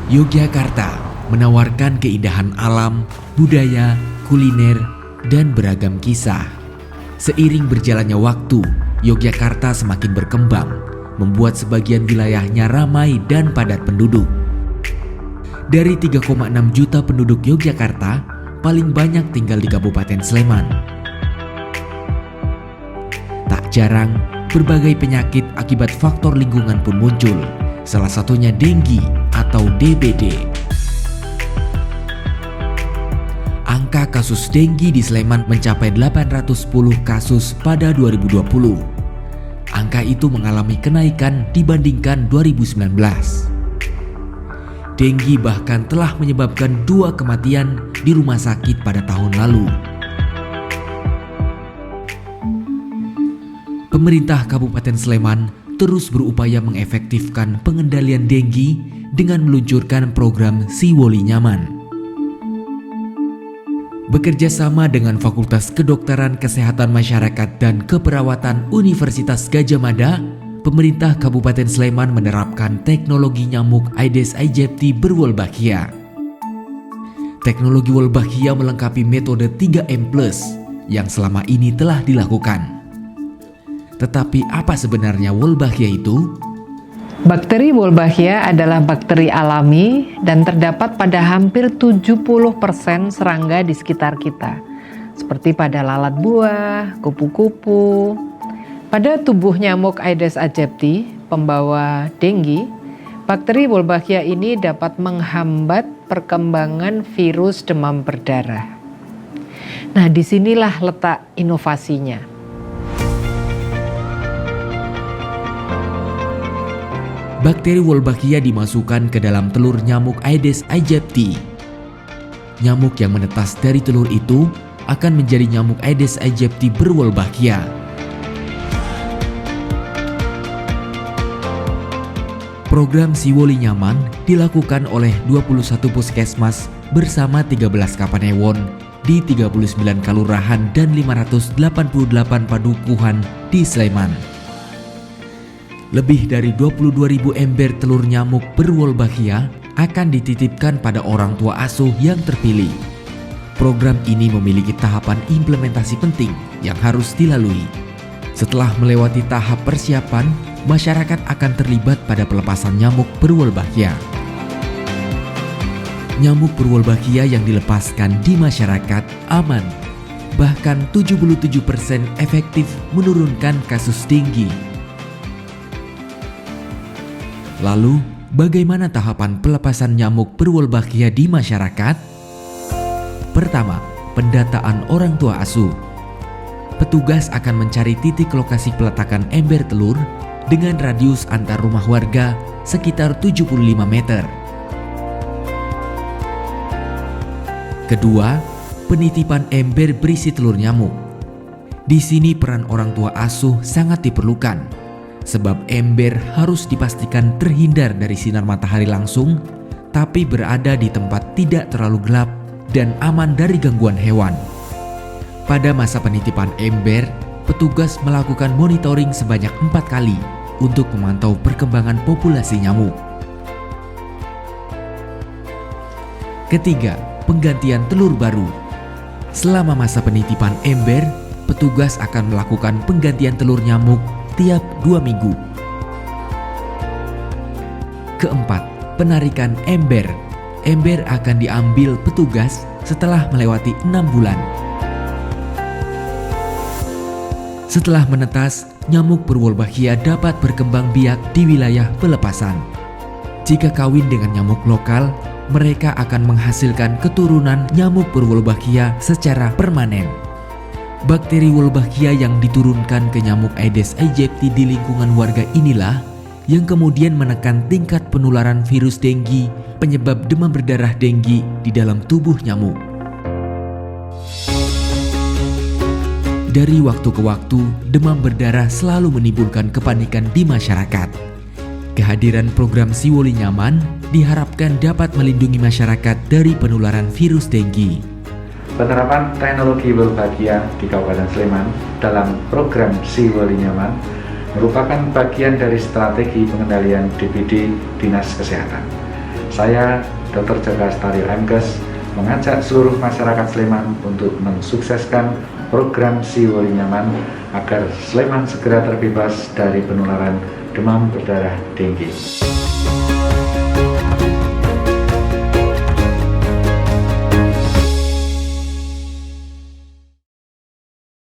Yogyakarta menawarkan keindahan alam, budaya, kuliner, dan beragam kisah. Seiring berjalannya waktu, Yogyakarta semakin berkembang, membuat sebagian wilayahnya ramai dan padat penduduk. Dari 3,6 juta penduduk Yogyakarta, paling banyak tinggal di Kabupaten Sleman. Tak jarang, berbagai penyakit akibat faktor lingkungan pun muncul, salah satunya dengue atau DBD. Angka kasus dengue di Sleman mencapai 810 kasus pada 2020. Angka itu mengalami kenaikan dibandingkan 2019. Dengue bahkan telah menyebabkan 2 kematian di rumah sakit pada tahun lalu. Pemerintah Kabupaten Sleman terus berupaya mengefektifkan pengendalian dengue dengan meluncurkan program Si Woli Nyaman. Bekerja sama dengan Fakultas Kedokteran Kesehatan Masyarakat dan Keperawatan Universitas Gadjah Mada, pemerintah Kabupaten Sleman menerapkan teknologi nyamuk Aedes aegypti berwolbachia. Teknologi Wolbachia melengkapi metode 3M+ yang selama ini telah dilakukan. Tetapi apa sebenarnya Wolbachia itu? Bakteri Wolbachia adalah bakteri alami dan terdapat pada hampir 70% serangga di sekitar kita, seperti pada lalat buah, kupu-kupu. Pada tubuh nyamuk Aedes aegypti, pembawa dengue, bakteri Wolbachia ini dapat menghambat perkembangan virus demam berdarah. Nah, disinilah letak inovasinya. Bakteri Wolbachia dimasukkan ke dalam telur nyamuk Aedes aegypti. Nyamuk yang menetas dari telur itu akan menjadi nyamuk Aedes aegypti berwolbachia. Program Si Woli Nyaman dilakukan oleh 21 puskesmas bersama 13 kapanewon di 39 kalurahan dan 588 padukuhan di Sleman. Lebih dari 22.000 ember telur nyamuk berwolbachia akan dititipkan pada orang tua asuh yang terpilih. Program ini memiliki tahapan implementasi penting yang harus dilalui. Setelah melewati tahap persiapan, masyarakat akan terlibat pada pelepasan nyamuk berwolbachia. Nyamuk berwolbachia yang dilepaskan di masyarakat aman. Bahkan 77% efektif menurunkan kasus dengue. Lalu, bagaimana tahapan pelepasan nyamuk berwolbachia di masyarakat? Pertama, pendataan orang tua asuh. Petugas akan mencari titik lokasi peletakan ember telur dengan radius antar rumah warga sekitar 75 meter. Kedua, penitipan ember berisi telur nyamuk. Di sini peran orang tua asuh sangat diperlukan, sebab ember harus dipastikan terhindar dari sinar matahari langsung, tapi berada di tempat tidak terlalu gelap dan aman dari gangguan hewan. Pada masa penitipan ember, petugas melakukan monitoring sebanyak 4 kali untuk memantau perkembangan populasi nyamuk. Ketiga, penggantian telur baru. Selama masa penitipan ember, petugas akan melakukan penggantian telur nyamuk tiap 2 minggu. Keempat, penarikan ember. Ember akan diambil petugas setelah melewati 6 bulan. Setelah menetas, nyamuk berwolbachia dapat berkembang biak di wilayah pelepasan. Jika kawin dengan nyamuk lokal, mereka akan menghasilkan keturunan nyamuk berwolbachia secara permanen. Bakteri Wolbachia yang diturunkan ke nyamuk Aedes aegypti di lingkungan warga inilah yang kemudian menekan tingkat penularan virus dengue penyebab demam berdarah dengue di dalam tubuh nyamuk. Dari waktu ke waktu, demam berdarah selalu menimbulkan kepanikan di masyarakat. Kehadiran program Si Woli Nyaman diharapkan dapat melindungi masyarakat dari penularan virus dengue. Penerapan teknologi Wolbachia di Kabupaten Sleman dalam program Si Woli Nyaman merupakan bagian dari strategi pengendalian DBD Dinas Kesehatan. Saya, Dr. Jaka Astario MKes, mengajak seluruh masyarakat Sleman untuk mensukseskan program Si Woli Nyaman agar Sleman segera terbebas dari penularan demam berdarah dengue.